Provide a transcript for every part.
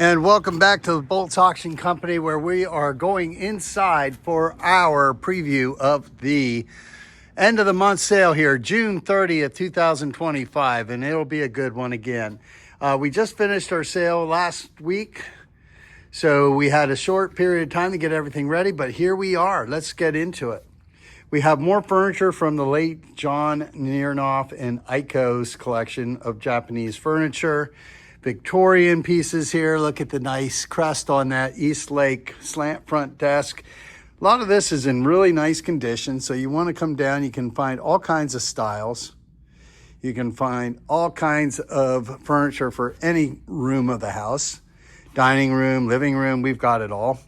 And welcome back to the Bolts Auction Company, where we are going inside for our preview of the end of the month sale here, June 30th, 2025, and it'll be a good one again. We just finished our sale last week, so we had a short period of time to get everything ready, but here we are. Let's get into it. We have more furniture from the late John Neernoff and Aiko's collection of Japanese furniture. Victorian pieces here. Look at the nice crest on that East Lake slant front desk. A lot of this is in really nice condition, so you want to come down. You can find all kinds of styles. You can find all kinds of furniture for any room of the house. Dining room, living room, we've got it all.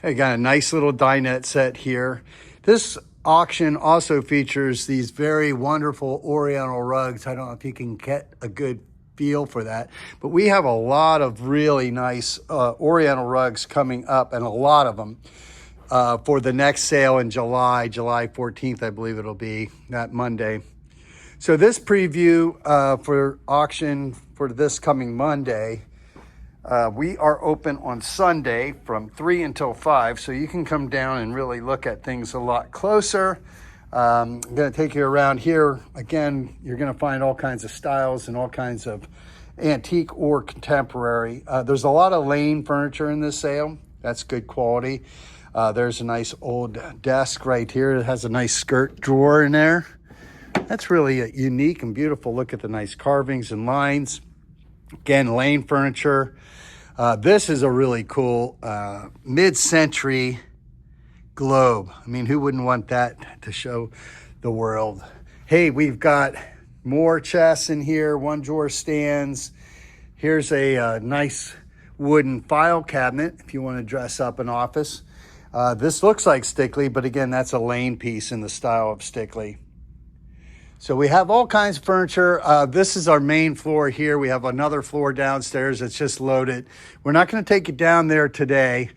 I got a nice little dinette set here. This auction also features these very wonderful Oriental rugs. I don't know if you can get a good feel for that, but we have a lot of really nice Oriental rugs coming up, and a lot of them for the next sale in July 14th, I believe it'll be, that Monday. So this preview for auction for this coming Monday, we are open on Sunday from 3 until 5, so you can come down and really look at things a lot closer. I'm going to take you around here. Again, you're going to find all kinds of styles and all kinds of antique or contemporary. There's a lot of Lane furniture in this sale. That's good quality. There's a nice old desk right here. It has a nice skirt drawer in there. That's really unique and beautiful. Look at the nice carvings and lines. Again, Lane furniture. This is a really cool mid-century globe. I mean, who wouldn't want that to show the world? Hey, we've got more chests in here, one drawer stands. Here's a nice wooden file cabinet if you want to dress up an office. This looks like Stickley, but again, that's a Lane piece in the style of Stickley. So we have all kinds of furniture. This is our main floor here. We have another floor downstairs that's just loaded. We're not going to take you down there today.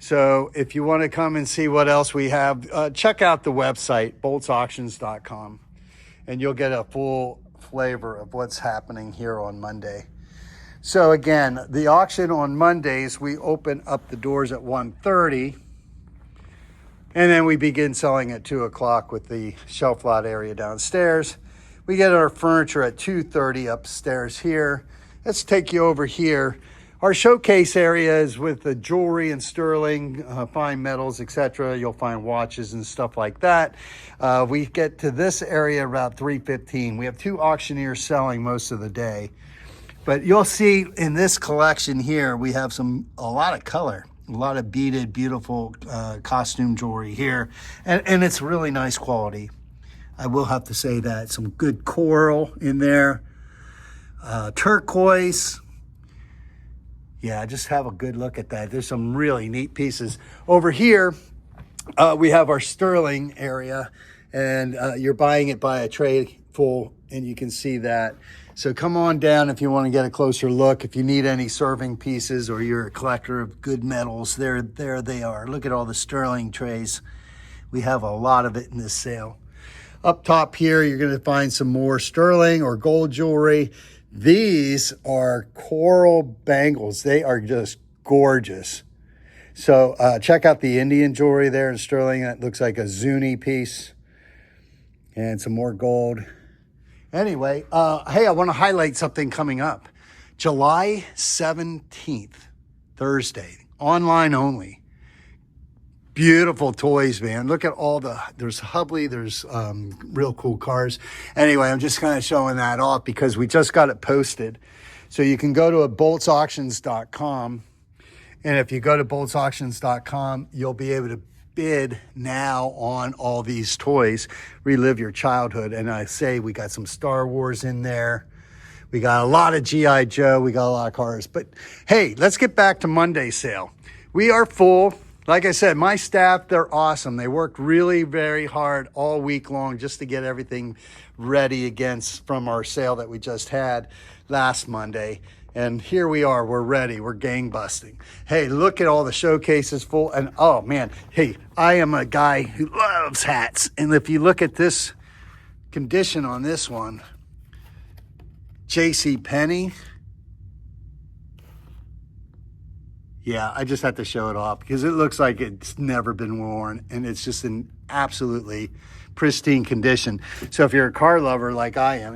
So if you want to come and see what else we have, check out the website, boltsauctions.com, and you'll get a full flavor of what's happening here on Monday. So again, the auction on Mondays, we open up the doors at 1:30, and then we begin selling at 2 o'clock with the shelf lot area downstairs. We get our furniture at 2:30 upstairs here. Let's take you over here. Our showcase area is with the jewelry and sterling, fine metals, etc. You'll find watches and stuff like that. We get to this area about 3:15. We have two auctioneers selling most of the day. But you'll see in this collection here, we have a lot of color, a lot of beaded, beautiful costume jewelry here. And it's really nice quality. I will have to say that. Some good coral in there, turquoise. Yeah, just have a good look at that. There's some really neat pieces. Over here, we have our sterling area, and you're buying it by a tray full, and you can see that. So come on down if you want to get a closer look. If you need any serving pieces or you're a collector of good metals, there they are. Look at all the sterling trays. We have a lot of it in this sale. Up top here, you're going to find some more sterling or gold jewelry. These are coral bangles. They are just gorgeous. So check out the Indian jewelry there in sterling. That looks like a Zuni piece. And some more gold. Anyway, hey, I want to highlight something coming up. July 17th, Thursday, online only. Beautiful toys, man. Look at all there's Hubley, there's real cool cars. Anyway, I'm just kind of showing that off because we just got it posted. So you can go to boltsauctions.com. And if you go to boltsauctions.com, you'll be able to bid now on all these toys, relive your childhood. And I say we got some Star Wars in there. We got a lot of G.I. Joe. We got a lot of cars. But hey, let's get back to Monday's sale. We are full. Like I said, my staff, they're awesome. They worked really very hard all week long just to get everything ready again from our sale that we just had last Monday. And here we are, we're ready, we're gangbusting. Hey, look at all the showcases full, and oh man, hey, I am a guy who loves hats. And if you look at this condition on this one, JCPenney, Yeah, I just had to show it off because it looks like it's never been worn and it's just in absolutely pristine condition. So if you're a car lover like I am,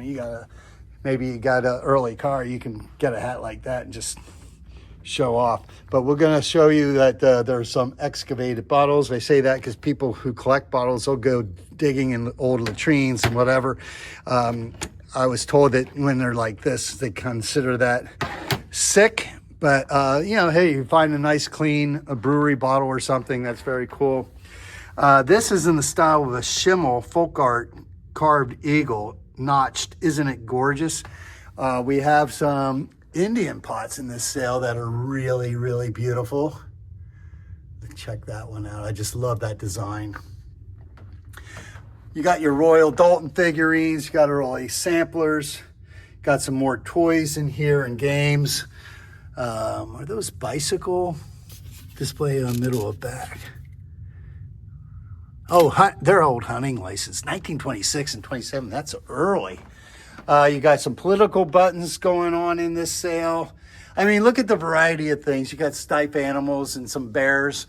maybe you got an early car, you can get a hat like that and just show off. But we're going to show you that there's some excavated bottles. I say that because people who collect bottles, they'll go digging in old latrines and whatever. I was told that when they're like this, they consider that sick. But, hey, you find a nice, clean brewery bottle or something, that's very cool. This is in the style of a Schimmel folk art carved eagle, notched. Isn't it gorgeous? We have some Indian pots in this sale that are really, really beautiful. Check that one out. I just love that design. You got your Royal Dalton figurines. You got early samplers. Got some more toys in here and games. Are those bicycle display on middle of back? Oh, they're old hunting license, 1926 and 27. That's early. You got some political buttons going on in this sale. I mean, look at the variety of things. You got stipe animals and some bears,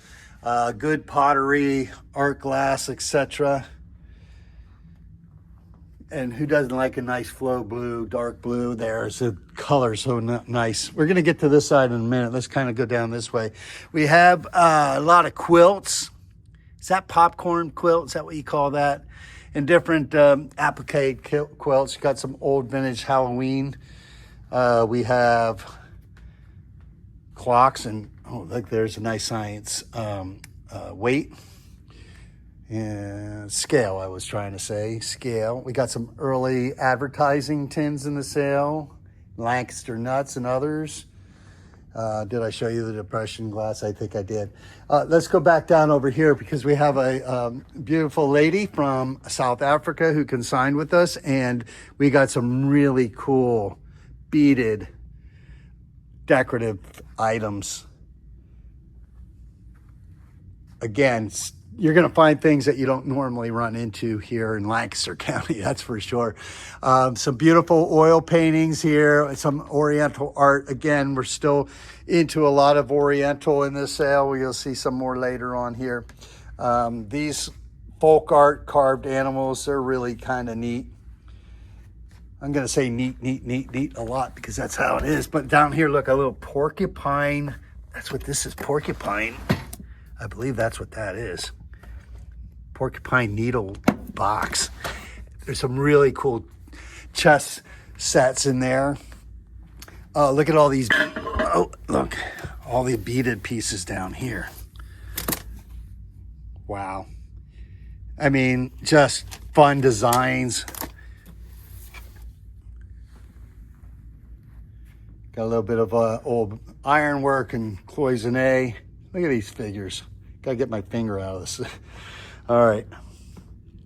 good pottery, art glass, etc. And who doesn't like a nice flow blue, dark blue? There's the color so nice. We're going to get to this side in a minute. Let's kind of go down this way. We have a lot of quilts. Is that popcorn quilt? Is that what you call that? And different applique quilts. You got some old vintage Halloween. We have clocks and, oh, look, there's a nice science weight. And scale, I was trying to say, scale. We got some early advertising tins in the sale, Lancaster nuts and others. Did I show you the depression glass? I think I did. Let's go back down over here because we have a beautiful lady from South Africa who consigned with us, and we got some really cool beaded decorative items. Again, you're going to find things that you don't normally run into here in Lancaster County, that's for sure. Some beautiful oil paintings here, some Oriental art. Again, we're still into a lot of Oriental in this sale. You'll see some more later on here. These folk art carved animals, they're really kind of neat. I'm going to say neat a lot because that's how it is. But down here, look, a little porcupine. That's what this is, porcupine. I believe that's what that is. Porcupine needle box. There's some really cool chess sets in there. Look at all these. Oh, look, all the beaded pieces down here. Wow. I mean, just fun designs. Got a little bit of old ironwork and cloisonne. Look at these figures. Gotta get my finger out of this. All right.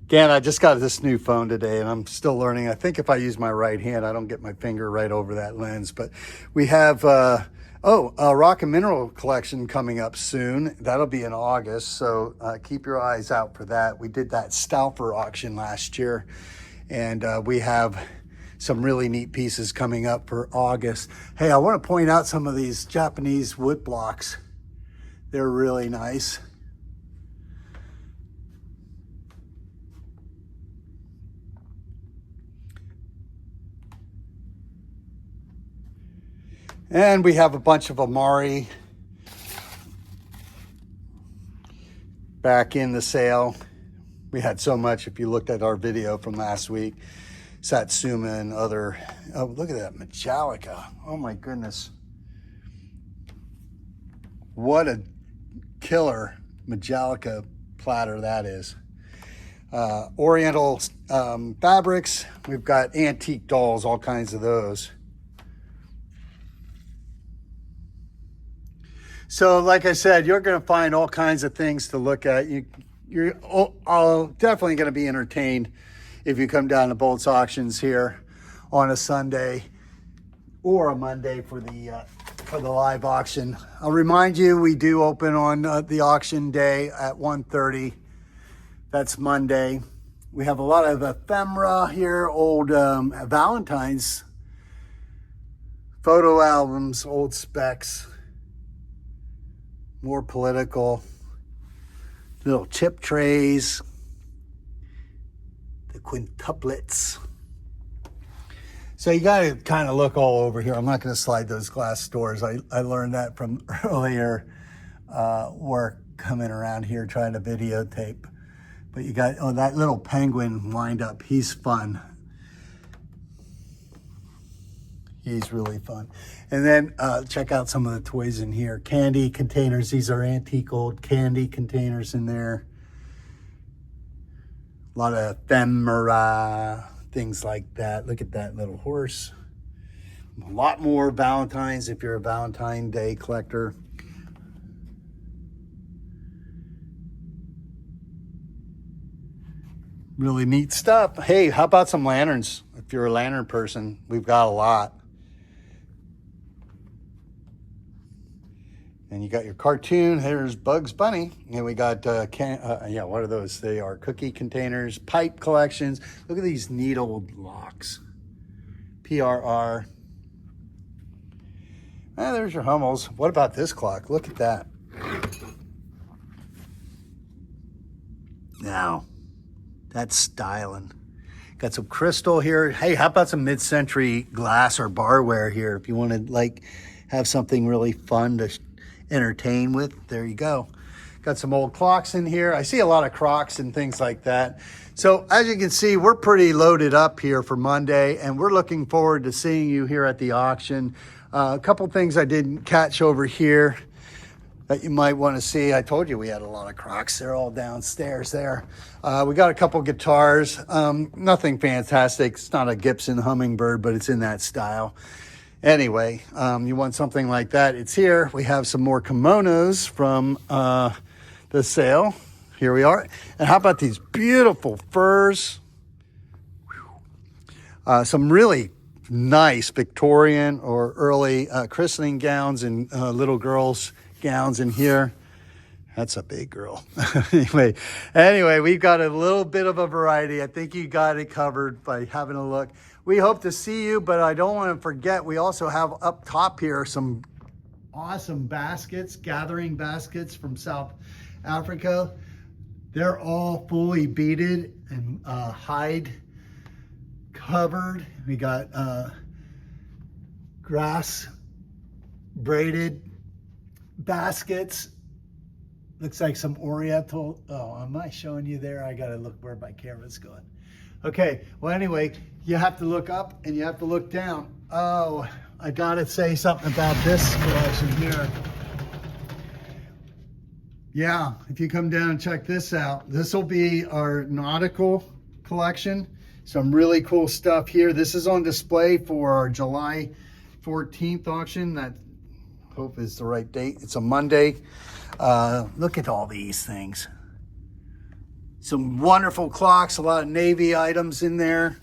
Again, I just got this new phone today and I'm still learning. I think if I use my right hand, I don't get my finger right over that lens. But we have, a rock and mineral collection coming up soon. That'll be in August. So keep your eyes out for that. We did that Stauffer auction last year. And we have some really neat pieces coming up for August. Hey, I want to point out some of these Japanese wood blocks. They're really nice. And we have a bunch of Amari back in the sale. We had so much, if you looked at our video from last week, Satsuma and other, oh, look at that, Majolica. Oh my goodness. What a killer Majolica platter that is. Oriental fabrics. We've got antique dolls, all kinds of those. So like I said, you're going to find all kinds of things to look at. You're definitely going to be entertained if you come down to Bolt's Auctions here on a Sunday or a Monday for the live auction. I'll remind you, we do open on the auction day at 1:30. That's Monday. We have a lot of ephemera here, old Valentine's photo albums, old specs. more political. Little chip trays. The quintuplets. So you got to kind of look all over here. I'm not going to slide those glass doors. I learned that from earlier work coming around here trying to videotape. But you got, oh, that little penguin lined up. He's fun. He's really fun. And then check out some of the toys in here. Candy containers. These are antique old candy containers in there. A lot of ephemera, things like that. Look at that little horse. A lot more Valentine's if you're a Valentine Day collector. Really neat stuff. Hey, how about some lanterns? If you're a lantern person, we've got a lot. And you got your cartoon. There's Bugs Bunny. And we got, yeah, what are those? They are cookie containers, pipe collections. Look at these neat old locks. PRR. Ah, there's your Hummels. What about this clock? Look at that. Now, that's styling. Got some crystal here. Hey, how about some mid-century glass or barware here? If you want to like have something really fun to entertain with, there you go. Got some old clocks in here. I see a lot of Crocs and things like that. So as you can see, we're pretty loaded up here for Monday, and we're looking forward to seeing you here at the auction. A couple things I didn't catch over here that you might want to see. I told you we had a lot of Crocs. They're all downstairs there. We got a couple guitars. Nothing fantastic. It's not a Gibson Hummingbird, but it's in that style. Anyway, you want something like that, it's here. We have some more kimonos from the sale. Here we are. And how about these beautiful furs? Some really nice Victorian or early christening gowns and little girls' gowns in here. That's a big girl. Anyway, we've got a little bit of a variety. I think you got it covered by having a look. We hope to see you, but I don't want to forget, we also have up top here some awesome baskets, gathering baskets from South Africa. They're all fully beaded and hide covered. We got grass braided baskets. Looks like some Oriental. Oh, am I showing you there? I gotta look where my camera's going. Okay, well anyway, you have to look up and you have to look down. Oh, I gotta say something about this collection here. Yeah, if you come down and check this out, this will be our nautical collection. Some really cool stuff here. This is on display for our July 14th auction. That hope is the right date. It's a Monday. Look at all these things. Some wonderful clocks, a lot of Navy items in there.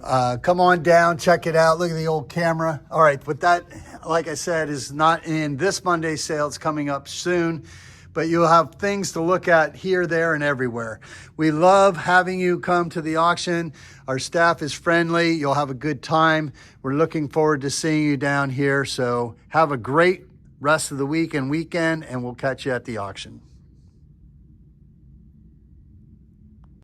Come on down, check it out. Look at the old camera. All right, but that, like I said, is not in this Monday's sale. It's coming up soon, but you'll have things to look at here, there, and everywhere. We love having you come to the auction. Our staff is friendly. You'll have a good time. We're looking forward to seeing you down here. So have a great rest of the week and weekend, and we'll catch you at the auction.